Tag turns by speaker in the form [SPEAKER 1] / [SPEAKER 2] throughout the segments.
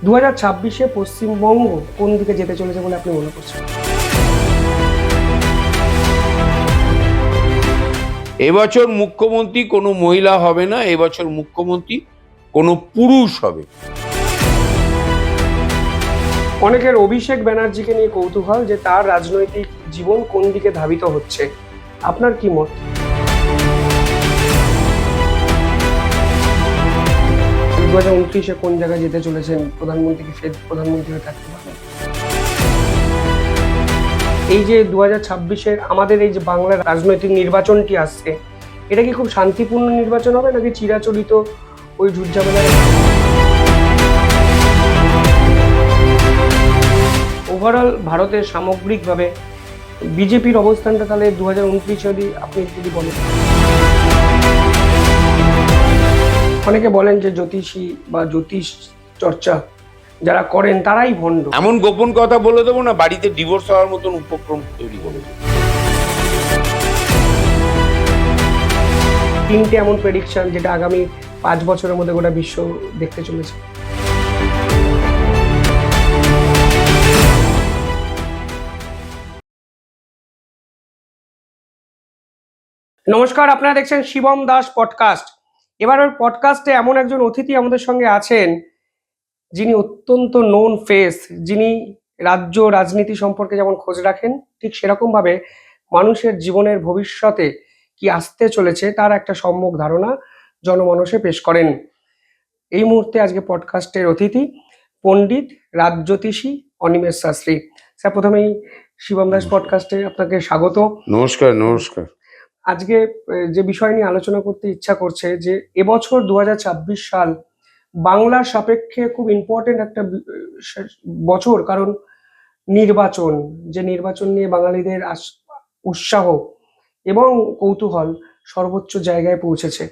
[SPEAKER 1] 2026-এ পশ্চিমবঙ্গ কোন দিকে যেতে চলেছে বলে আপনি মনে করছেন?
[SPEAKER 2] এবছর মুখ্যমন্ত্রী কোনো মহিলা হবে না, এবছর মুখ্যমন্ত্রী কোনো পুরুষ হবে।
[SPEAKER 1] অনেকের অভিষেক ব্যানার্জিকে নিয়ে কৌতূহল যে তার রাজনৈতিক জীবন কোন দিকে ধাবিত হচ্ছে। আপনার কি মত? 2029-এ কোন জায়গায় যেতে চলেছেন? প্রধানমন্ত্রী কি ফের প্রধানমন্ত্রী হয়ে থাকতে পারবেন? এই যে 2026-এর আমাদের এই যে বাংলার রাজনৈতিক নির্বাচনটি আসছে, এটা কি খুব শান্তিপূর্ণ নির্বাচন হবে নাকি চিরাচরিত ওই ঝুটঝামেলা? ওভারঅল ভারতের সামগ্রিকভাবে বিজেপির অবস্থানটা তাহলে 2029 যদি আপনি যদি বলেন। অনেকে বলেন যে জ্যোতিষী বা জ্যোতিষ চর্চা যারা করেন তারাই ভণ্ড।
[SPEAKER 2] এমন গোপন কথা বলে দেবো না, বাড়িতে ডিভোর্স হওয়ার মতন উপক্রম তৈরি করে দেবো।
[SPEAKER 1] তিনটে এমন প্রেডিকশন যেটা আগামী 5 বছরের মধ্যে গোটা বিশ্ব দেখতে চলেছে। নমস্কার, আপনারা দেখছেন শিবম দাস পডকাস্ট। এবার ওর পডকাস্টে এমন একজন অতিথি আমাদের সঙ্গে আছেন যিনি অত্যন্ত নোন ফেস, যিনি রাজ্য রাজনীতি সম্পর্কে যেমন খোঁজ রাখেন, ঠিক সেরকমভাবে মানুষের জীবনের ভবিষ্যতে কি আসতে চলেছে তার একটা সম্যক ধারণা জনমানসে পেশ করেন। এই মুহূর্তে আজকে পডকাস্টের অতিথি পণ্ডিত রাজজ্যোতিষী অনিমেষ শাস্ত্রী। স্যার, প্রথমেই শিবম দাস পডকাস্টে আপনাকে স্বাগত।
[SPEAKER 2] নমস্কার। নমস্কার।
[SPEAKER 1] আজকে যে বিষয় নিয়ে আলোচনা করতে ইচ্ছা করছে যে এবছর 2026 সাল বাংলার সাপেক্ষে খুব ইম্পর্টেন্ট একটা বছর, কারণ নির্বাচন, যে নির্বাচন নিয়ে বাঙালিদের উৎসাহ এবং কৌতূহল সর্বোচ্চ জায়গায় পৌঁছেছে।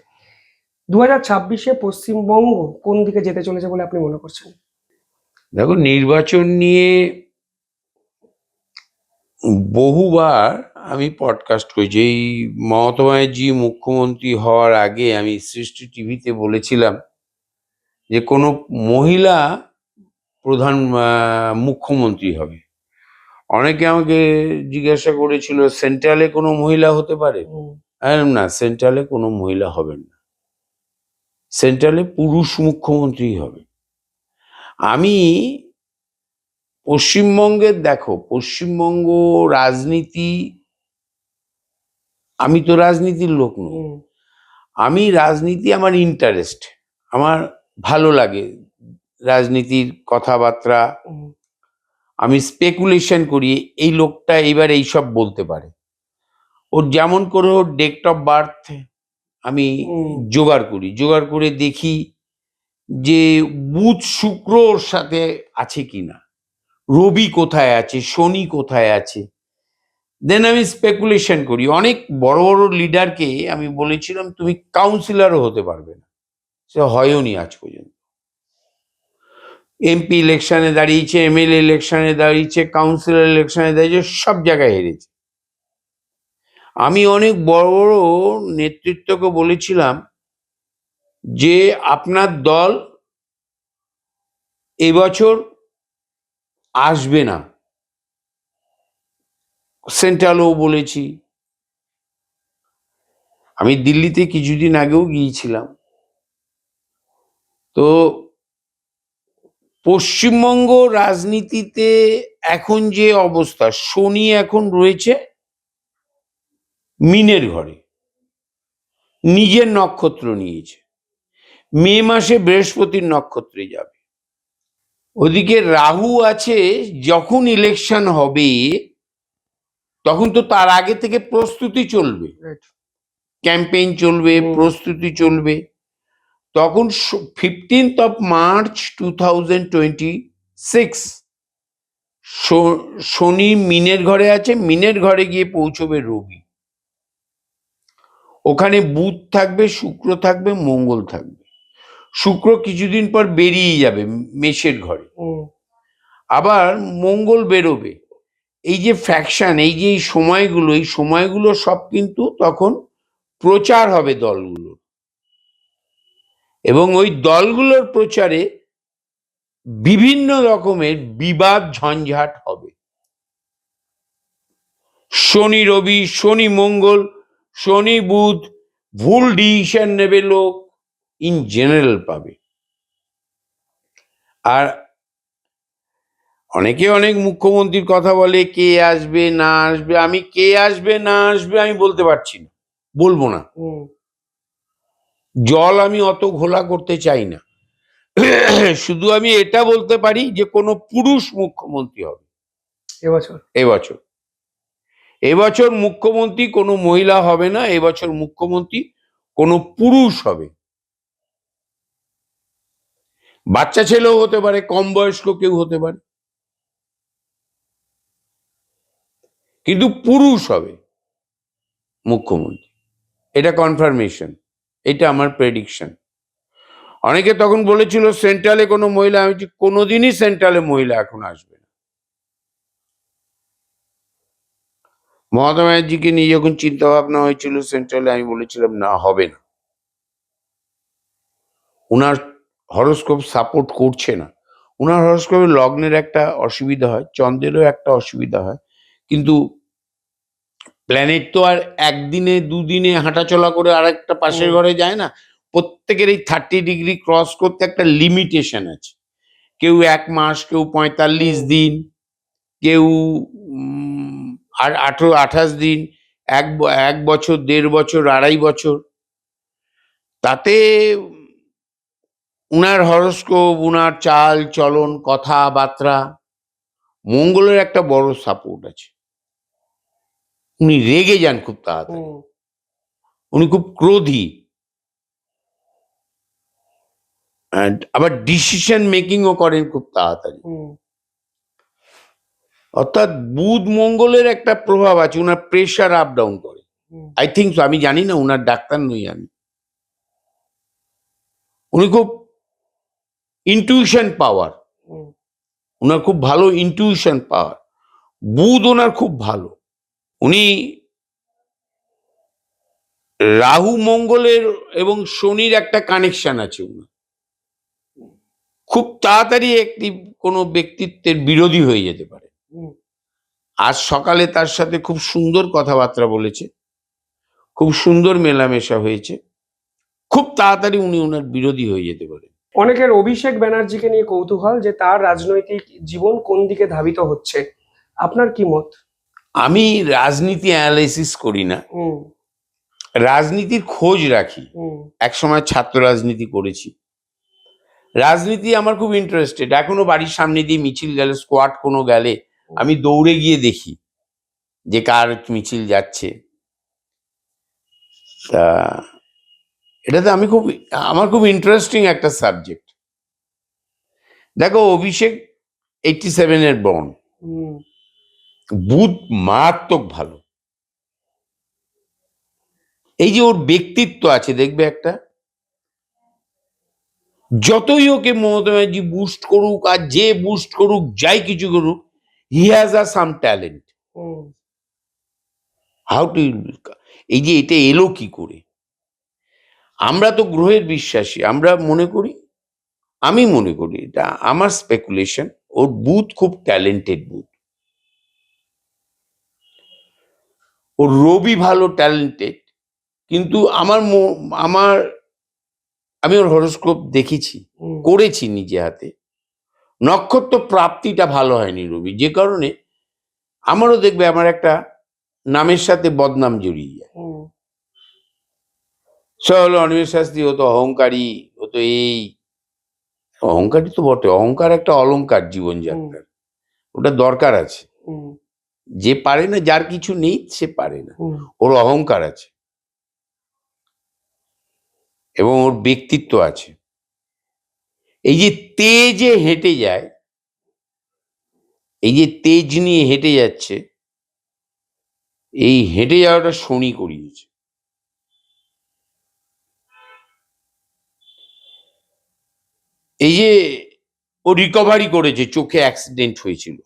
[SPEAKER 1] 2026-এ পশ্চিমবঙ্গ কোন দিকে যেতে চলেছে বলে আপনি মনে করছেন?
[SPEAKER 2] দেখো, নির্বাচন নিয়ে বহুবার আমি পডকাস্ট করেছি। এই মমতা ব্যানার্জি মুখ্যমন্ত্রী হওয়ার আগে আমি সৃষ্টি টিভিতে বলেছিলাম যে কোনো মহিলা প্রধান মুখ্যমন্ত্রী হবে। অনেকে আমাকে জিজ্ঞাসা করেছিল সেন্ট্রালে কোনো মহিলা হতে পারে। না, সেন্ট্রালে কোনো মহিলা হবেন না, সেন্ট্রালে পুরুষ মুখ্যমন্ত্রী হবে। আমি পশ্চিমবঙ্গের, দেখো পশ্চিমবঙ্গ রাজনীতি, আমি তো রাজনীতির লোক নই, আমি রাজনীতি আমার ইন্টারেস্ট, আমার ভালো লাগে রাজনীতির কথাবার্তা। আমি স্পেকুলেশন করি এই লোকটা এইবার এইসব বলতে পারে, ওর যেমন করে ওর ডেট অফ বার্থ আমি জোগাড় করে দেখি যে বুধ শুক্র ওর সাথে আছে কিনা, রবি কোথায় আছে, শনি কোথায় আছে, দেন আমি স্পেকুলেশন করি। অনেক বড় বড় লিডারকে আমি বলেছিলাম তুমি কাউন্সিলরও হতে পারবে না, সে হয়ওনি আজ পর্যন্ত। এমপি ইলেকশনে দাঁড়িয়েছে, এমএলএ ইলেকশনে দাঁড়িয়েছে, কাউন্সিলর ইলেকশনে দাঁড়িয়েছে, সব জায়গায় হেরেছে। আমি অনেক বড় বড় নেতৃত্বকে বলেছিলাম যে আপনার দল এবছর আসবে না, সেন্ট্রালও বলেছি। আমি দিল্লিতে কিছুদিন আগেও গিয়েছিলাম। তো পশ্চিমবঙ্গ রাজনীতিতে এখন যে অবস্থা, শনি এখন রয়েছে মিনের ঘরে, নিজের নক্ষত্র নিয়েছে, মে মাসে বৃহস্পতির নক্ষত্রে যাবে। ওদিকে রাহু আছে, যখন ইলেকশন হবে তখন তো তার আগে থেকে প্রস্তুতি চলবে, ক্যাম্পেইন চলবে, প্রস্তুতি চলবে। তখন 15 মার্চ 2026 শনি মিনের ঘরে আছে, মিনের ঘরে গিয়ে পৌঁছবে রবি। ওখানে বুধ থাকবে, শুক্র থাকবে, মঙ্গল থাকবে। শুক্র কিছুদিন পর বেরিয়ে যাবে মেষের ঘরে, আবার মঙ্গল বেরোবে। এই যে ফ্যাকশন, এই যে এই সময়গুলো সব কিন্তু তখন প্রচার হবে দলগুলো, এবং ওই দলগুলোর প্রচারে বিভিন্ন রকমের বিবাদ ঝঞ্ঝাট হবে। শনি রবি, শনি মঙ্গল, শনি বুধ, ভুল ডিসিশন নেবে লোক, ইন জেনারেল পাবে। আর অনেকে অনেক মুখ্যমন্ত্রীর কথা বলে, কে আসবে না আসবে। আমি কে আসবে না আসবে আমি বলতে পারছি না, বলবো না। জল আমি অত ঘোলা করতে চাই না। শুধু আমি এটা বলতে পারি যে কোনো পুরুষ মুখ্যমন্ত্রী হবে এবছর। এবছর মুখ্যমন্ত্রী কোনো মহিলা হবে না, এবছর মুখ্যমন্ত্রী কোনো পুরুষ হবে। বাচ্চা ছেলেও হতে পারে, কম বয়স্ক কেউ হতে পারে, কিন্তু পুরুষ হবে মুখ্যমন্ত্রী। এটা কনফার্মেশন, এটা আমার প্রেডিকশন। অনেকে তখন বলেছিল সেন্ট্রালে কোনো মহিলা, আমি কোনোদিনই সেন্ট্রালে মহিলা এখন আসবে না। মমতা ব্যানার্জিকে নিয়ে যখন চিন্তা ভাবনা হয়েছিল সেন্ট্রালে, আমি বলেছিলাম না, হবে না। উনার হরোস্কোপ সাপোর্ট করছে না। উনার হরোস্কোপে লগ্নের একটা অসুবিধা হয়, চন্দ্রেরও একটা অসুবিধা হয়, কিন্তু প্ল্যানেট তো আর একদিনে দুদিনে হাঁটাচলা করে আর একটা পাশের ঘরে যায় না। প্রত্যেকের এই 30 ডিগ্রি ক্রস করতে একটা লিমিটেশন আছে। কেউ 1 মাস, কেউ 45 দিন, কেউ আর 28 দিন, 1 বছর, 1.5 বছর, 2.5 বছর। তাতে উনার হরোস্কোপ, উনার চাল চলন, কথাবার্তা, মঙ্গলের একটা বড় সাপোর্ট আছে। উনি রেগে যান খুব তাড়াতাড়ি, উনি খুব ক্রোধী, আবার ডিসিশন মেকিংও করেন খুব তাড়াতাড়ি। অর্থাৎ বুধ মঙ্গলের একটা প্রভাব আছে, উনার প্রেশার আপ ডাউন করে। আই থিঙ্ক সো, আমি জানি না, উনার ডাক্তার নই আমি। উনি খুব ইনটিউশন পাওয়ার, উনার খুব ভালো ইনটিউশন পাওয়ার। বুধ ওনার খুব ভালো। উনি রাহু মঙ্গলের এবং শনির একটা কানেকশন আছে উনার। খুব তাড়াতাড়ি একটি কোনো ব্যক্তিত্বের বিরোধী হয়ে যেতে পারে। আজ সকালে তার সাথে খুব সুন্দর কথাবার্তা বলেছে, খুব সুন্দর মেলামেশা হয়েছে, খুব তাড়াতাড়ি উনি ওনার বিরোধী হয়ে যেতে পারে।
[SPEAKER 1] অনেকের অভিষেক ব্যানার্জিকে নিয়ে কৌতূহল যে তার রাজনৈতিক জীবন কোন দিকে ধাবিত হচ্ছে, আপনার কি মত?
[SPEAKER 2] আমি রাজনীতি অ্যানালাইসিস করি না, রাজনীতির খোঁজ রাখি। একসময় ছাত্র রাজনীতি করেছি। রাজনীতি আমার খুব ইন্টারেস্টেড। এখনো বাড়ির সামনে দিয়ে মিছিল গেলে, স্কোয়াড কোনো গেলে, আমি দৌড়ে গিয়ে দেখি যে কার মিছিল যাচ্ছে। তা এটাতে আমার খুব ইন্টারেস্টিং একটা সাবজেক্ট। দেখো, অভিষেক 87-এর বর্ন, বুধ মারাত্মক ভালো। এই যে ওর ব্যক্তিত্ব আছে, দেখবে একটা, যতই ওকে মমতা ব্যানার্জি বুস্ট করুক আর যে বুস্ট করুক, যাই কিছু করুক, he has a some talent. How to, এই যে এটা এলো কি করে? আমরা তো গ্রহের বিশ্বাসী, আমরা মনে করি, আমি মনে করি, এটা আমার স্পেকুলেশন, ওর বুধ খুব ট্যালেন্টেড বুধ। ওর রবি ভালো ট্যালেন্টেড, কিন্তু আমি ওর হরোস্কোপ দেখেছি, করেছি নিজে হাতে। নক্ষত্র প্রাপ্তিটা ভালো হয়নি রবি, যে কারণে আমারও দেখবে আমার একটা নামের সাথে বদনাম জড়িয়ে যায়। সে হলো অনিমেষ শাস্ত্রী, ও তো অহংকারী, ও তো এই অহংকারী তো বটে। অহংকার একটা অলংকার জীবনযাত্রার, ওটা দরকার আছে। যে পারে না, যার কিছু নেই, সে পারে না। ওর অহংকার আছে এবং ওর ব্যক্তিত্ব আছে। এই যে তেজে হেঁটে যায়, এই যে তেজ নিয়ে হেঁটে যাচ্ছে, এই হেঁটে যাওয়াটা শনি করিয়েছে। এই যে ও রিকভারি করেছে, চোখে অ্যাক্সিডেন্ট হয়েছিল,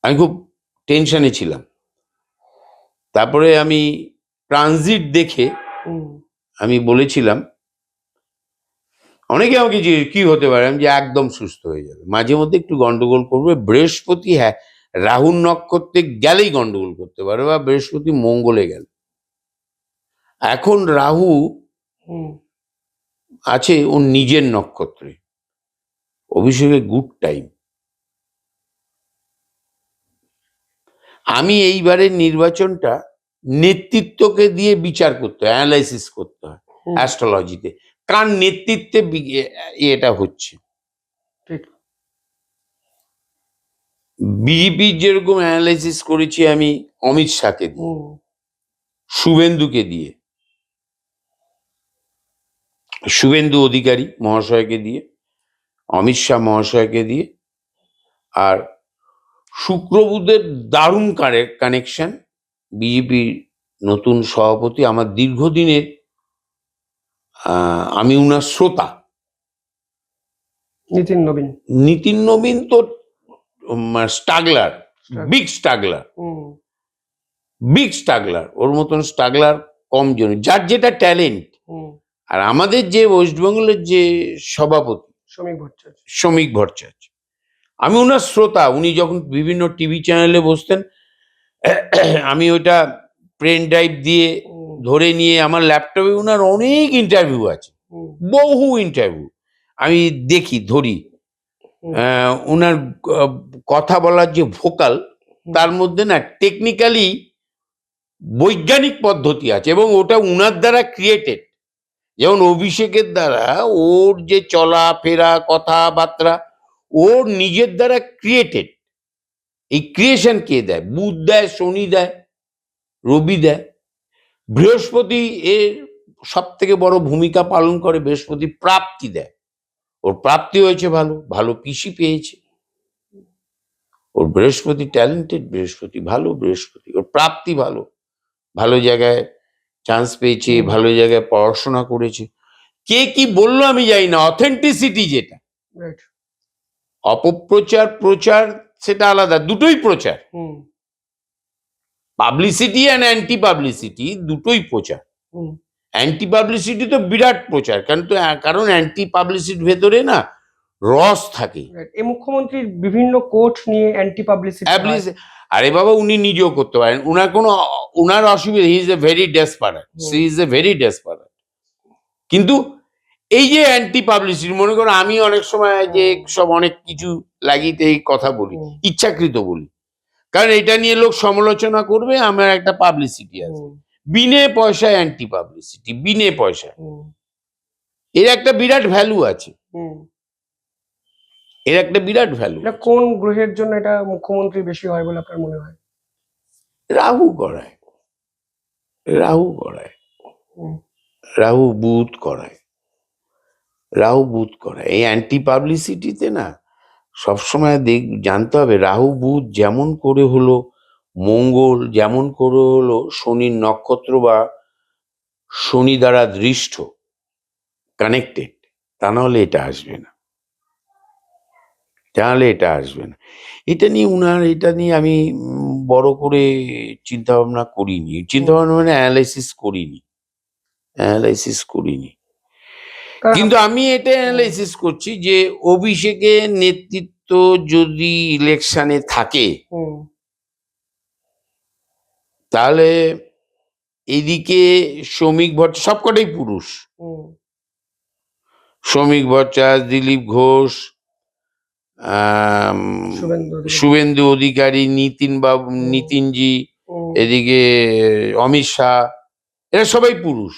[SPEAKER 2] আমি খুব টেনশনে ছিলাম। তারপরে আমি ট্রানজিট দেখে আমি বলেছিলাম, অনেকে আমাকে যে কি হতে পারে, আমি যে একদম সুস্থ হয়ে যাবে, মাঝে মধ্যে একটু গন্ডগোল করবে। বৃহস্পতি, হ্যাঁ, রাহুর নক্ষত্রে গেলেই গন্ডগোল করতে পারে, বা বৃহস্পতি মঙ্গলে গেল। এখন রাহু
[SPEAKER 1] হুম
[SPEAKER 2] আছে ওর নিজের নক্ষত্রে, অভিষেকের গুড টাইম। আমি এইবারের নির্বাচনটা নেতৃত্বকে দিয়ে বিচার করতে হয়, অ্যানালাইসিস করতে হয়
[SPEAKER 1] হুম,
[SPEAKER 2] অ্যাস্ট্রোলজিতে, কার নেতৃত্বে এটা হচ্ছে।
[SPEAKER 1] ঠিক।
[SPEAKER 2] বিজেপির যেরকম অ্যানালাইসিস করেছি আমি অমিত শাহকে দিয়ে,
[SPEAKER 1] হুম
[SPEAKER 2] শুভেন্দুকে দিয়ে, শুভেন্দু অধিকারী মহাশয়কে দিয়ে, অমিত শাহ মহাশয়কে দিয়ে, আর শুক্র বুধের দারুণ কানেকশন। বিজেপির নতুন সভাপতি আমার দীর্ঘদিনের, আমি উনার শ্রোতা।
[SPEAKER 1] নিতিন নবীন।
[SPEAKER 2] নিতিন নবীন তো স্ট্রাগলার, বিগ স্ট্রাগলার,
[SPEAKER 1] হুম
[SPEAKER 2] বিগ স্ট্রাগলার, ওর মতন স্ট্রাগলার কম জন, যার যেটা ট্যালেন্ট।
[SPEAKER 1] হুম
[SPEAKER 2] আর আমাদের যে ওয়েস্টবেঙ্গলের যে সভাপতি
[SPEAKER 1] শ্রমিক ভট্টাচার্য।
[SPEAKER 2] শ্রমিক ভট্টাচার্য, আমি ওনার শ্রোতা। উনি যখন বিভিন্ন টিভি চ্যানেলে বসতেন, আমি ওইটা পেন ড্রাইভ দিয়ে
[SPEAKER 1] হুম
[SPEAKER 2] ধরে নিয়ে, আমার ল্যাপটপে ওনার অনেক ইন্টারভিউ আছে,
[SPEAKER 1] হুম
[SPEAKER 2] বহু ইন্টারভিউ আমি দেখি, ধরি।
[SPEAKER 1] হুম
[SPEAKER 2] ওনার কথা বলার যে ভোকাল, তার মধ্যে না টেকনিক্যালি বৈজ্ঞানিক পদ্ধতি আছে, এবং ওটা উনার দ্বারা ক্রিয়েটেড। যেমন অভিষেকের দ্বারা ওর যে চলাফেরা, কথাবার্তা, ওর নিজের দ্বারা ক্রিয়েটেড। এই ক্রিয়েশন কে দেয়? বুধ দেয়, শনি দেয়, রবি দেয়, বৃহস্পতি এর সব থেকে বড় ভূমিকা পালন করে। বৃহস্পতি প্রাপ্তি দেয়, ওর প্রাপ্তি হয়েছে, ভালো ভালো পিসি পেয়েছে। ওর বৃহস্পতি ট্যালেন্টেড, বৃহস্পতি ভালো, বৃহস্পতি ওর প্রাপ্তি ভালো, ভালো জায়গায় চান্স পেয়েছে, ভালো জায়গায় পড়াশোনা করেছে। কে কি বললো আমি জানি না, অথেন্টিসিটি যেটা,
[SPEAKER 1] রাইট।
[SPEAKER 2] অপপ্রচার প্রচার সেটা আলাদা, দুটোই প্রচার।
[SPEAKER 1] হুম
[SPEAKER 2] পাবলিসিটি অ্যান্ড অ্যান্টি পাবলিসিটি দুটোই প্রচার।
[SPEAKER 1] হুম
[SPEAKER 2] অ্যান্টি পাবলিসিটি তো বিরাট প্রচার, কারণ অ্যান্টি পাবলিসিটির ভেতরে না রস থাকে।
[SPEAKER 1] রাইট। এই মুখ্যমন্ত্রীর বিভিন্ন কোর্ট নিয়ে অ্যান্টি পাবলিসিটি হয়।
[SPEAKER 2] আরে বাবা, উনি নিজেও করতে পারেন, উনার অসুবিধা, he is a very desperate, she is a very desperate. কিন্তু এই যে অ্যান্টি পাবলিসিটি, মনে করো আমি অনেক সময় যে সব অনেক কিছু লাগিয়ে এই কথা বলি, ইচ্ছাকৃত বলি, কারণ এটা নিয়ে লোক সমালোচনা করবে, আমার একটা পাবলিসিটি আছে। বিনে পয়সায় অ্যান্টি পাবলিসিটি, বিনে পয়সায়, এর একটা বিরাট ভ্যালু আছে, এর একটা বিরাট ভ্যালু।
[SPEAKER 1] এটা কোন গ্রহের জন্য এটা মুখ্যমন্ত্রী বেশি হয় বলে আপনার মনে হয়?
[SPEAKER 2] রাহু করায়, রাহু করায়,
[SPEAKER 1] হুম,
[SPEAKER 2] রাহু বুধ করায়, রাহু বুধ করায়। এই অ্যান্টি পাবলিসিটিতে না সবসময় জানতে হবে, রাহু বুধ যেমন করে হলো, মঙ্গল যেমন করে হলো শনির নক্ষত্র বা শনি দ্বারা দৃষ্ট, কানেক্টেড, তা নাহলে এটা আসবে না, তাহলে এটা আসবে না। এটা নিয়ে আমি বড় করে চিন্তা ভাবনা করিনি, চিন্তা ভাবনা মানে অ্যানালাইসিস করিনি। কিন্তু আমি এটা অ্যানালাইসিস করছি যে অভিষেকের নেতৃত্ব যদি ইলেকশনে থাকে, তাহলে এদিকে শ্রমিক ভট্টাচার্য, সবকটাই পুরুষ, শ্রমিক ভট্টাচার্য, দিলীপ ঘোষ, শুভেন্দু অধিকারী, নিতিনজি, এদিকে অমিত শাহ, এরা সবাই পুরুষ।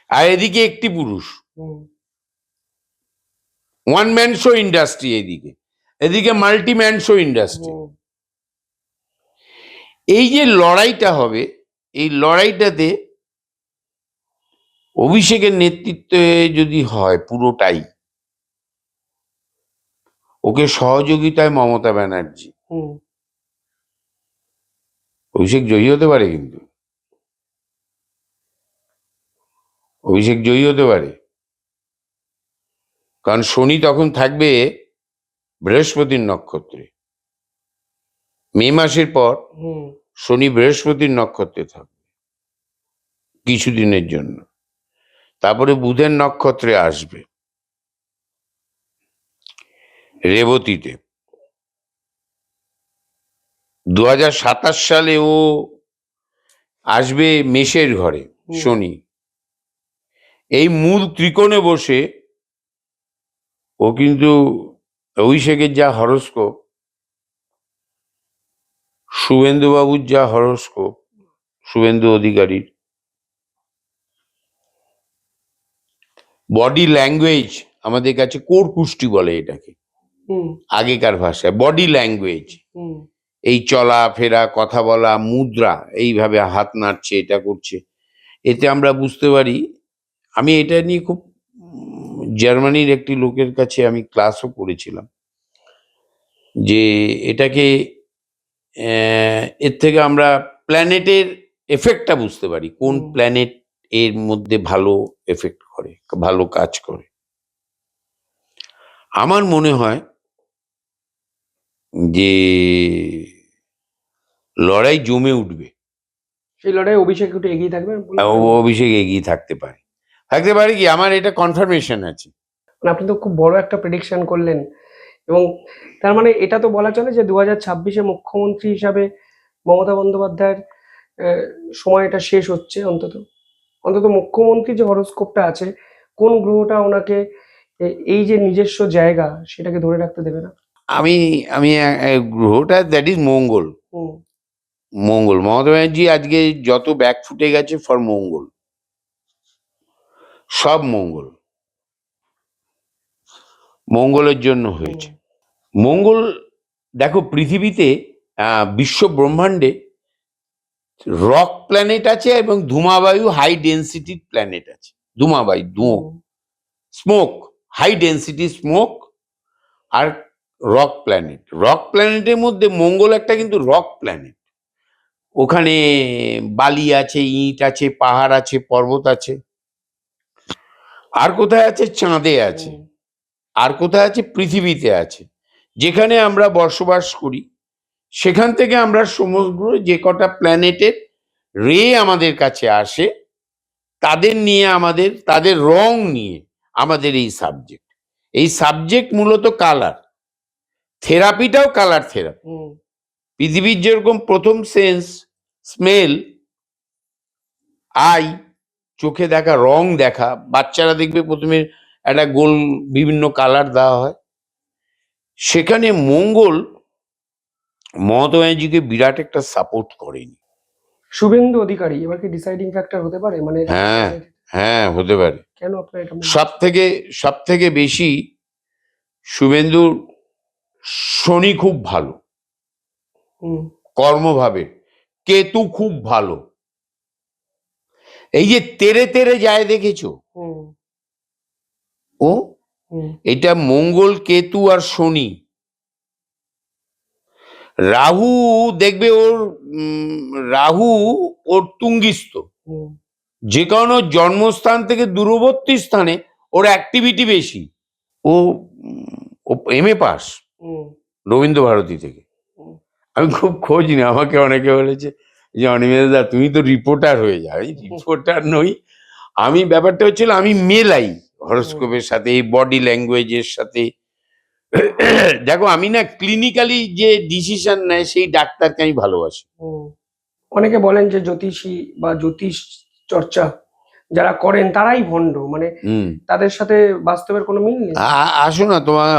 [SPEAKER 2] আর এদিকে একটি পুরুষ, ওয়ান ম্যান শো ইন্ডাস্ট্রি, এদিকে মাল্টি ম্যান শো ইন্ডাস্ট্রি। এই যে লড়াইটা হবে, এই লড়াইটাতে অভিষেকের নেতৃত্বে যদি হয় পুরোটাই, ওকে সহযোগিতায় মমতা ব্যানার্জি, অভিষেক জয়ী হতে পারে, কিন্তু অভিষেক জয়ী হতে পারে, কারণ শনি তখন থাকবে বৃহস্পতির নক্ষত্রে। মে মাসের পর শনি বৃহস্পতির নক্ষত্রে থাকবে কিছুদিনের জন্য। তারপরে বুধের নক্ষত্রে আসবে রেবতীতে। 2027 সালে ও আসবে মেষের ঘরে শনি। এই মূল ত্রিকোণে বসে ও কিন্তু অভিষেকের যা হরোস্কোপ, শুভেন্দু বাবুর যা হরোস্কোপ, শুভেন্দু অধিকারীর বডি ল্যাঙ্গুয়েজ, আমাদের কাছে কোর কুষ্টি বলে এটাকে আগেকার ভাষায়, বডি ল্যাঙ্গুয়েজ, এই চলা ফেরা, কথা বলা, মুদ্রা, এইভাবে হাত নাড়ছে, এটা করছে, এতে আমরা বুঝতে পারি। আমি এটা নিয়ে খুব জার্মানির একটি লোকের কাছে আমি ক্লাসও করেছিলাম, যে এটাকে এর থেকে আমরা প্ল্যানেটের এফেক্টটা বুঝতে পারি, কোন প্ল্যানেট এর মধ্যে ভালো এফেক্ট করে, ভালো কাজ করে। আমার মনে হয় যে লড়াই জমে উঠবে,
[SPEAKER 1] সেই লড়াই অভিষেক একটু এগিয়ে থাকবে
[SPEAKER 2] অভিষেক এগিয়ে থাকতে পারে, কি আমার এটা কনফার্মেশন আছে।
[SPEAKER 1] মানে আপনি তো খুব বড় একটা প্রেডিকশন করলেন, এবং তার মানে এটা তো বলা চলে যে 2026-এ মুখ্যমন্ত্রী হিসাবে মমতা বন্দ্যোপাধ্যায়ের সময়টা শেষ হচ্ছে। অন্তত মুখ্যমন্ত্রী যে হরোস্কোপটা আছে, কোন গ্রহটা ওনাকে এই যে নিজস্ব জায়গা সেটাকে ধরে রাখতে দেবে না?
[SPEAKER 2] আমি গ্রহটা দ্যাট ইজ মঙ্গল। মঙ্গল, মমতা ব্যানার্জি আজকে যত ব্যাক ফুটে গেছে ফর মঙ্গল, সব মঙ্গল, মঙ্গলের জন্য হয়েছে। মঙ্গল, দেখো পৃথিবীতে বিশ্ব ব্রহ্মাণ্ডে রক প্ল্যানেট আছে এবং ধূমাবায়ু হাই ডেন্সিটি প্ল্যানেট আছে। ধূমাবায়ু, ধুঁয়ো, স্মোক, হাই ডেন্সিটি স্মোক, আর রক প্ল্যানেট। রক প্ল্যানেটের মধ্যে মঙ্গল একটা কিন্তু রক প্ল্যানেট। ওখানে বালি আছে, ইট আছে, পাহাড় আছে, পর্বত আছে। আর কোথায় আছে? চাঁদে আছে। আর কোথায় আছে? পৃথিবীতে আছে। যেখানে আমরা বসবাস করি সেখান থেকে আমরা সমগ্র যে কটা প্ল্যানেটের রে আমাদের কাছে আসে, তাদের নিয়ে আমাদের, তাদের রং নিয়ে আমাদের এই সাবজেক্ট। এই সাবজেক্ট মূলত কালার থেরাপিটাও কালার থেরাপি। পৃথিবীর যেরকম প্রথম সেন্স স্মেল, আই, চোখে দেখা, রং দেখা, বাচ্চারা দেখবে প্রথমে একটা গোল বিভিন্ন কালার দেওয়া হয়। সেখানে মঙ্গল মমতা ব্যানার্জিকে বিরাট একটা সাপোর্ট করেনি।
[SPEAKER 1] শুভেন্দু অধিকারী এবার কি ডিসাইডিং ফ্যাক্টর হতে পারে? মানে
[SPEAKER 2] হ্যাঁ হ্যাঁ, হতে পারে।
[SPEAKER 1] কেন আপনার এটা?
[SPEAKER 2] সব থেকে বেশি শুভেন্দুর শনি খুব ভালো কর্মভাবে, কেতু খুব ভালো। এই যে তেরে তেরে যায় দেখেছো, ও এটা মঙ্গল, কেতু আর শনি। রাহু দেখবে রাহু ওর তুঙ্গিস্থ, যে কারণে জন্মস্থান থেকে দূরবর্তী স্থানে ওর অ্যাক্টিভিটি বেশি। ও এমএ পাস রবীন্দ্র ভারতী থেকে। আমি খুব খোঁজ নি, আমাকে অনেকে বলেছে যে অনিমেষদা তুমি তো রিপোর্টার হয়ে যাও। রিপোর্টার নই আমি, ব্যাপারটা হচ্ছিল আমি মেলাই হরোস্কোপের সাথে, এই বডি ল্যাঙ্গুয়েজের সাথে। দেখো আমি না ক্লিনিক্যালি যে ডিসিশন নেয় সেই ডাক্তারকে আমি ভালোবাসি।
[SPEAKER 1] অনেকে বলেন যে জ্যোতিষী বা জ্যোতিষ চর্চা যারা করেন তারাই ভণ্ড, মানে তাদের সাথে বাস্তবের কোনো মিল নেই।
[SPEAKER 2] আসো না, তোমার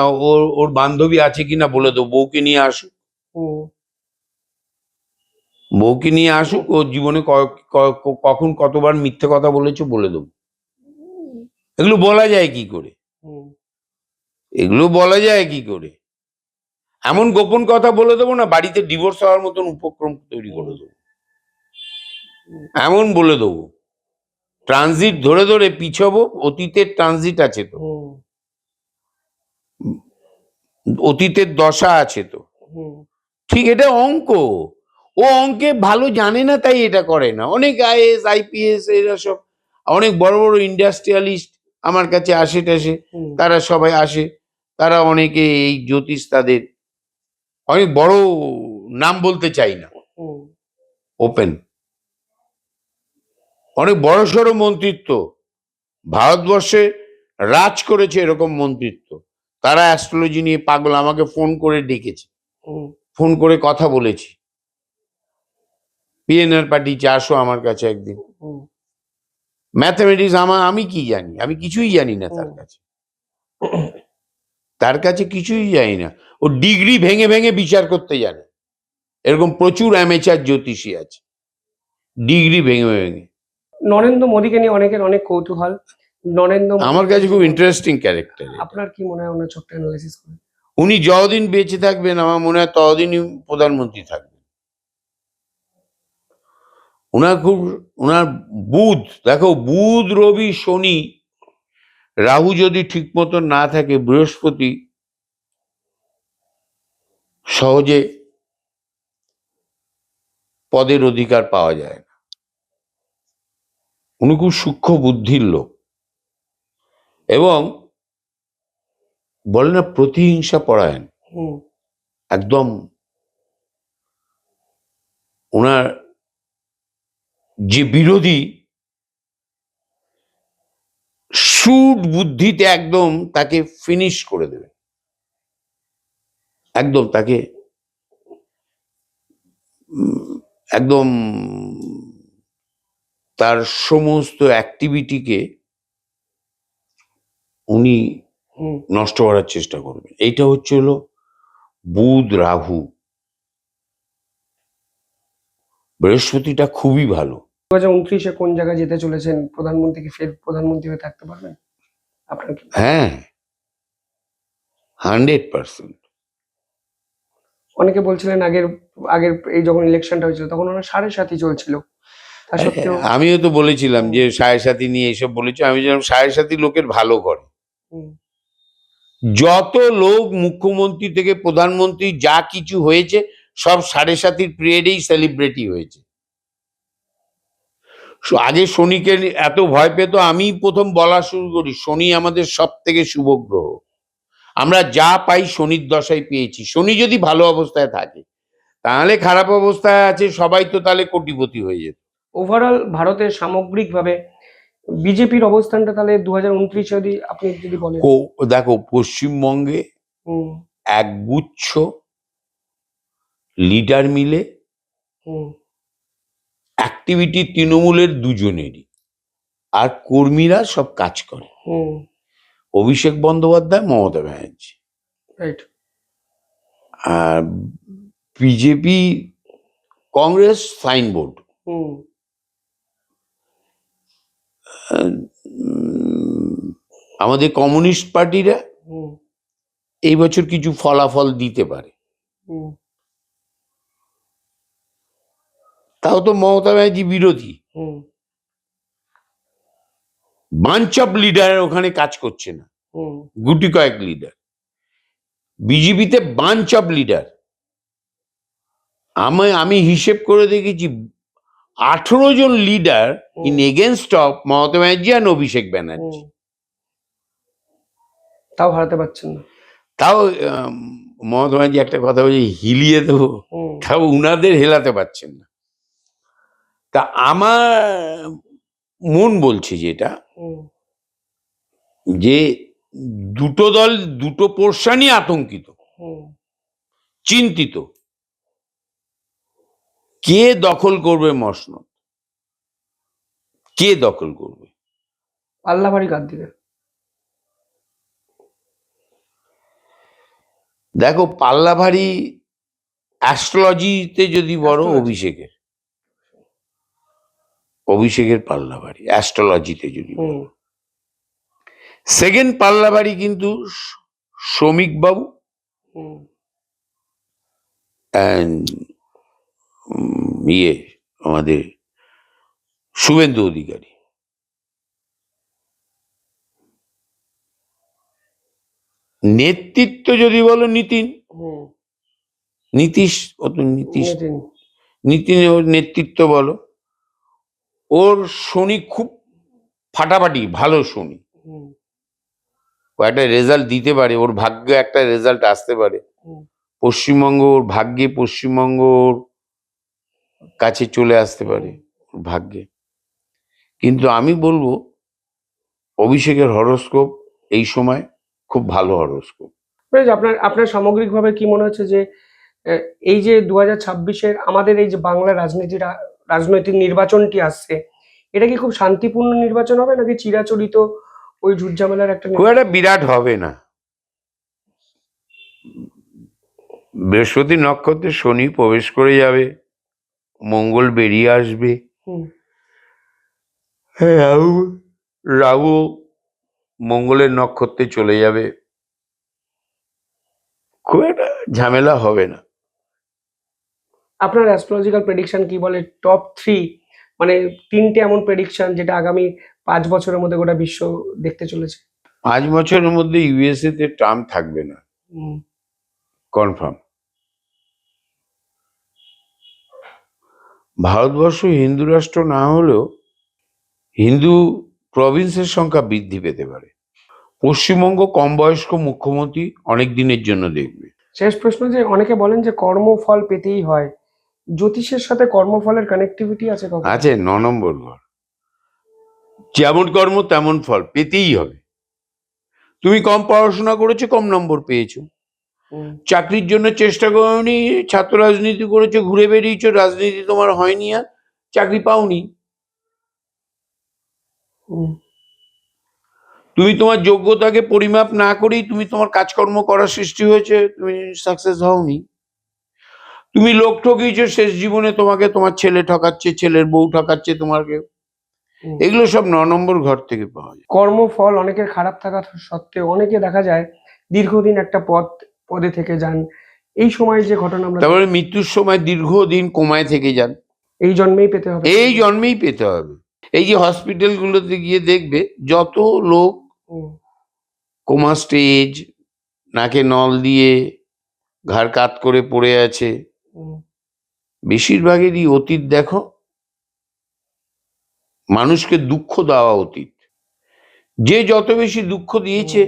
[SPEAKER 2] ওর বান্ধবী আছে কিনা বলে দেবো, বউকে নিয়ে আসুক, বউকে নিয়ে আসুক। ওর জীবনে কখন কতবার মিথ্যে কথা বলেছো বলে দেবো। এগুলো বলা যায় কি করে? এগুলো বলা যায় কি করে? এমন গোপন কথা বলে দেবো না, বাড়িতে ডিভোর্স হওয়ার মতন উপক্রম তৈরি করে দেবো, এমন বলে দেবো। ট্রানজিট ধরে ধরে পিছবো, অতীতের ট্রানজিট আছে তো, অতীতের দশা আছে তো, ঠিক। এটা অঙ্ক, ও অঙ্কে ভালো জানে না তাই এটা করে না। অনেক আইএস আইপিএস এরা সব অনেক বড় বড় ইন্ডাস্ট্রিয়ালিস্ট আমার কাছে আসে টাসে, তারা সবাই আসে, তারা অনেকে এই জ্যোতিষ তাদের অনেক বড়, নাম বলতে চাই না, ওপেন, অনেক বড় সড়ো মন্ত্রিত্ব, ভারতবর্ষে রাজ করেছে এরকম মন্ত্রিত্ব, তারা অ্যাস্ট্রোলজি নিয়ে পাগল। আমাকে ফোন করে ডেকেছে, ফোন করে কথা বলেছি, পিএনআর পাঠিয়েছে, আসো আমার কাছে একদিন। ম্যাথামেটিক্স আমি কি জানি? আমি কিছুই জানি না তার কাছে। তার কাছে কিছুই জানি না। ও ডিগ্রি ভেঙে ভেঙে বিচার করতে জানে। এরকম প্রচুর অ্যামেচার জ্যোতিষী আছে, ডিগ্রি ভেঙে ভেঙে।
[SPEAKER 1] নরেন্দ্র মোদীকে নিয়ে অনেকের অনেক কৌতূহল। নরেন্দ্র মোদী
[SPEAKER 2] আমার কাছে খুব ইন্টারেস্টিং ক্যারেক্টার।
[SPEAKER 1] আপনার কি মনে হয় ওনার ছোট্ট অ্যানালাইসিস করে?
[SPEAKER 2] উনি যতদিন বেঁচে থাকবেন আমার মনে হয় ততদিনই প্রধানমন্ত্রী থাকবেন। ওনার বুধ, দেখো বুধ রবি শনি রাহু যদি ঠিক মতো না থাকে, বৃহস্পতি সহজে পদের অধিকার পাওয়া যায় না। উনি খুব সূক্ষ্ম বুদ্ধির লোক, এবং বলে না প্রতিহিংসা পরায়ণ, একদম। ওনার যে বিরোধী সুট বুদ্ধিতে একদম তাকে ফিনিশ করে দেবে, একদম তাকে একদম তার সমস্ত অ্যাক্টিভিটিকে উনি নষ্ট করার চেষ্টা করবেন। এইটা হচ্ছে হলো বুধ রাহু। বৃহস্পতিটা খুবই ভালো।
[SPEAKER 1] 2029-এ কোন জায়গায় যেতে চলেছেন? প্রধানমন্ত্রী কি ফের প্রধানমন্ত্রী হয়ে থাকতে পারবেন? আপনার কি?
[SPEAKER 2] হ্যাঁ, 100%।
[SPEAKER 1] অনেকে বলছিলেন আগের আগের এই যখন ইলেকশনটা হয়েছিল তখন ওনার সাড়ে সাথী চলছিল, তা সত্ত্বেও
[SPEAKER 2] আমিও তো বলেছিলাম যে সাড়ে সাথী নিয়ে এসব বলেছি। আমি বলছিলাম সাড়ে সাথী লোকের ভালো করে। যত লোক মুখ্যমন্ত্রী থেকে প্রধানমন্ত্রী যা কিছু হয়েছে সব সাড়ে সাতির পিরিয়ডেই সেলিব্রিটি হয়েছে। আগে শনিকে এত ভয় পেত, আমি প্রথম বলা শুরু করি শনি আমাদের সব থেকে শুভ গ্রহ। আমরা যা পাই শনির দশায় পেয়েছি। শনি যদি ভালো অবস্থায় থাকে, তাহলে খারাপ অবস্থায় আছে সবাই তো তাহলে কোটিপতি হয়ে যেত।
[SPEAKER 1] ওভারঅল ভারতের সামগ্রিকভাবে বিজেপির অবস্থানটা তাহলে 2029 যদি আপনি যদি বলেন।
[SPEAKER 2] দেখো পশ্চিমবঙ্গে একগুচ্ছ লিডার মিলে অ্যাক্টিভিটি তৃণমূলের দুজনেরই, আর কর্মীরা সব কাজ করে। অভিষেক বন্দ্যোপাধ্যায়, মমতা ব্যানার্জি,
[SPEAKER 1] রাইট।
[SPEAKER 2] আর বিজেপি কংগ্রেস সাইনবোর্ড। আমাদের কমিউনিস্ট পার্টিরা এই বছর কিছু ফলাফল দিতে পারে, তাও তো মমতা ব্যানার্জি বিরোধী। বাঞ্চ অফ লিডার ওখানে কাজ করছে না, গুটি কয়েক লিডার। বিজেপিতে বাঞ্চ অফ লিডার। আমি হিসেব করে দেখেছি 18 জন leader in against of Mamata Banerjee আর অভিষেক ব্যানার্জি।
[SPEAKER 1] তাও হারাতে পারছেন না।
[SPEAKER 2] তাও মমতা ব্যানার্জি একটা কথা বলছে, হিলিয়ে দেবো, তাও উনাদের হেলাতে পারছেন না। তা আমার মন বলছে যেটা, যে দুটো দল দুটো পোর্শনই আতঙ্কিত, চিন্তিত কে দখল করবে মসনদ, কে দখল করবে।
[SPEAKER 1] পাল্লা ভারী কার দিকে?
[SPEAKER 2] দেখো পাল্লা ভারী অ্যাস্ট্রোলজিতে যদি বড় অভিষেকের পাল্লা ভারী অ্যাস্ট্রোলজিতে যদি বলো। সেকেন্ড পাল্লা ভারী কিন্তু শ্রমিক বাবু আমাদের শুভেন্দু অধিকারী। নেতৃত্ব যদি বলো নীতিনের নেতৃত্ব বলো। ওর শনি খুব ফাটাফাটি ভালো শনি, ও একটা রেজাল্ট দিতে পারে, ওর ভাগ্যে একটা রেজাল্ট আসতে পারে। পশ্চিমবঙ্গ ওর ভাগ্যে, পশ্চিমবঙ্গ ওর কাছে চলে আসতে পারে ভাগ্যে। কিন্তু আমি বলবো অভিষেকের হরোস্কোপ এই সময় খুব ভালো হরোস্কোপ।
[SPEAKER 1] বেশ, আপনার আপনার সামগ্রিকভাবে কি মনে হচ্ছে যে এই যে 2026-এর আমাদের এই যে বাংলা রাজনৈতিক নির্বাচনটি আসছে, এটা কি খুব শান্তিপূর্ণ নির্বাচন হবে নাকি চিরাচরিত ওই ঝুটঝামেলার একটা
[SPEAKER 2] খুব একটা বিরাট হবে না। বৃহস্পতি নক্ষত্রে শনি প্রবেশ করে যাবে, মঙ্গল বেরিয়ে আসবে,
[SPEAKER 1] হুম,
[SPEAKER 2] রাহু রাহু মঙ্গলের নক্ষত্রে চলে যাবে। খুব একটা ঝামেলা হবে না।
[SPEAKER 1] আপনার অ্যাস্ট্রোলজিক্যাল প্রেডিকশন কি বলে টপ 3, মানে 3টে এমন প্রেডিকশন যেটা আগামী 5 বছরের মধ্যে গোটা বিশ্ব দেখতে চলেছে?
[SPEAKER 2] 5 বছরের মধ্যে ইউএসএ তে ট্রাম্প থাকবে না,
[SPEAKER 1] হুম,
[SPEAKER 2] কনফার্ম। ভারতবর্ষ হিন্দু রাষ্ট্র না হলেও হিন্দু প্রভিন্সের সংখ্যা বৃদ্ধি পেতে পারে। পশ্চিমবঙ্গ কম বয়স্ক মুখ্যমন্ত্রী অনেক দিনের জন্য দেখবে।
[SPEAKER 1] শেষ প্রশ্ন, যে অনেকে বলেন যে কর্মফল পেতেই হয়, জ্যোতিষের সাথে কর্মফলের কানেক্টিভিটি আছে কখন?
[SPEAKER 2] আছে 9 নম্বর ঘর। যেমন কর্ম তেমন ফল পেতেই হবে। তুমি কম পড়াশোনা করেছো, কম নম্বর পেয়েছো। চাকরির জন্য চেষ্টা করোনি, ছাত্র রাজনীতি করেছো, ঘুরে বেরিয়েছো, রাজনীতি তোমার হয়নি, আর চাকরি পাওনি। তুমি তোমার যোগ্যতাকে পরিমাপ না করেই তুমি তোমার কাজকর্ম করার সৃষ্টি হয়েছে, তুমি সাকসেস হওনি। তুমি লোক ঠকিয়েছো শেষ জীবনে, তোমাকে তোমার ছেলে ঠকাচ্ছে, ছেলের বউ ঠকাচ্ছে তোমাকে। এগুলো সব 9 নম্বর ঘর থেকে পাওয়া যায়।
[SPEAKER 1] কর্মফল অনেকের খারাপ থাকা সত্ত্বেও অনেকে দেখা যায় দীর্ঘদিন একটা পদে থেকে যান। এই সময় যে ঘটনা আমরা
[SPEAKER 2] তারপরে মৃত্যুর সময় দীর্ঘদিন কোমায় থেকে যান।
[SPEAKER 1] এই জন্মেই পেতে হবে।
[SPEAKER 2] এই জন্মেই পেতে হবে। এই যে হসপিটাল গুলোতে গিয়ে দেখবে যত লোক কোমা স্টেজ, নাকে নল দিয়ে ঘাড় কাত করে পড়ে আছে, বেশিরভাগেরই অতীত দেখো, মানুষকে দুঃখ দেওয়া অতীত। যে যত বেশি দুঃখ দিয়েছে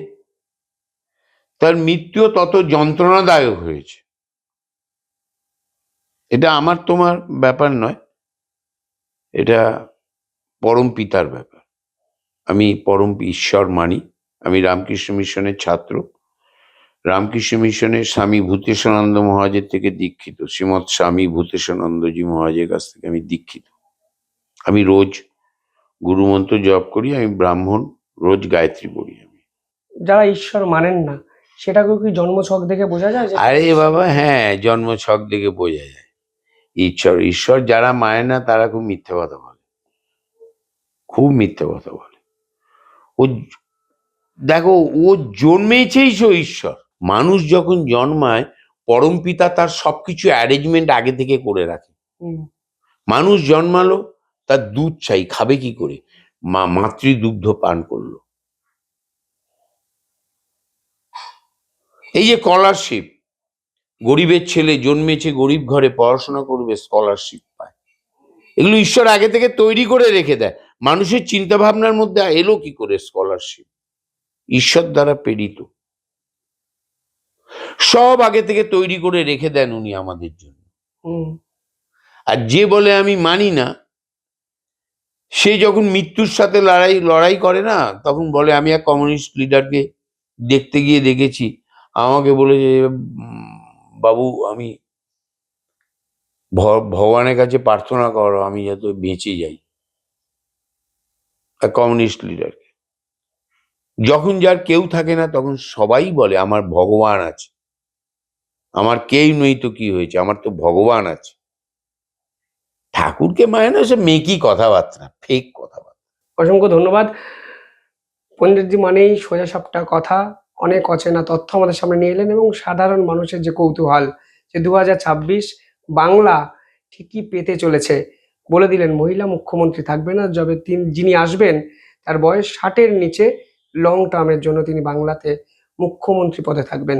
[SPEAKER 2] তার মৃত্যু তত যন্ত্রণাদায়ক হয়েছে। এটা আমার তোমার ব্যাপার নয়, এটা পরম পিতার ব্যাপার। আমি পরম ঈশ্বর মানি। আমি রামকৃষ্ণ মিশনের ছাত্র। রামকৃষ্ণ মিশনের স্বামী ভূতেশানন্দ মহারাজের থেকে দীক্ষিত, শ্রীমৎ স্বামী ভূতেশানন্দজি মহারাজের কাছ থেকে আমি দীক্ষিত। আমি রোজ গুরুমন্ত্র জপ করি, আমি ব্রাহ্মণ, রোজ গায়ত্রী পড়ি। আমি
[SPEAKER 1] যারা ঈশ্বর মানেন না সেটাকেও কি জন্মছক দেখে বোঝা যায়?
[SPEAKER 2] আরে বাবা, হ্যাঁ, জন্ম ছক দেখে বোঝা যায়। ঈশ্বর যারা মানে না তারা খুব মিথ্যে কথা বলে, খুব মিথ্যে কথা বলে। ও দেখো, ও জন্মেছেই সে ঈশ্বর। মানুষ যখন জন্মায় পরম পিতা তার সবকিছু অ্যারেঞ্জমেন্ট আগে থেকে করে রাখে। মানুষ জন্মালো, তার দুধ চাই, খাবে কি করে? মাতৃদুগ্ধ পান করলো। এই যে স্কলারশিপ, গরিবের ছেলে জন্মেছে গরিব ঘরে, পড়াশোনা করবে, স্কলারশিপ পায়। এগুলো ঈশ্বর আগে থেকে তৈরি করে রেখে দেয়। মানুষের চিন্তা ভাবনার মধ্যে এলো কি করে স্কলারশিপ? ঈশ্বর দ্বারা প্রেরিত, সব আগে থেকে তৈরি করে রেখে দেন উনি আমাদের জন্য। আর যে বলে আমি মানি না, সে যখন মৃত্যুর সাথে লড়াই করে না, তখন বলে, আমি এক কমিউনিস্ট লিডারকে দেখতে গিয়ে দেখেছি, আমাকে বলে যে বাবু, আমি ভগবানের কাছে প্রার্থনা করো আমি যাতে বেঁচে যাই। এক কমিউনিস্ট লিডারকে। যখন যার কেউ থাকে না তখন সবাই বলে আমার ভগবান আছে, আমার কেউ নেই তো কি হয়েছে, আমার তো ভগবান আছে। ঠাকুরকে মানে না, সে মেকি কথাবার্তা, ফেক কথাবার্তা।
[SPEAKER 1] অসংখ্য ধন্যবাদ পণ্ডিতজি। মানেই সোজা সাপটা কথা, অনেক অচেনা তথ্য আমাদের সামনে নিয়ে এলেন এবং সাধারণ মানুষের যে কৌতূহল যে 2026 বাংলা ঠিকই পেতে চলেছে বলে দিলেন। মহিলা মুখ্যমন্ত্রী থাকবে না, যবে যিনি আসবেন তার বয়স 60-এর নিচে, লং টার্মের জন্য তিনি বাংলাতে মুখ্যমন্ত্রী পদে থাকবেন।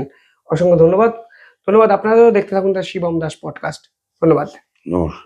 [SPEAKER 1] অসংখ্য ধন্যবাদ। ধন্যবাদ আপনাদেরও। দেখতে থাকুন দ্য শিবম দাস পডকাস্ট। ধন্যবাদ।
[SPEAKER 2] নমস্কার।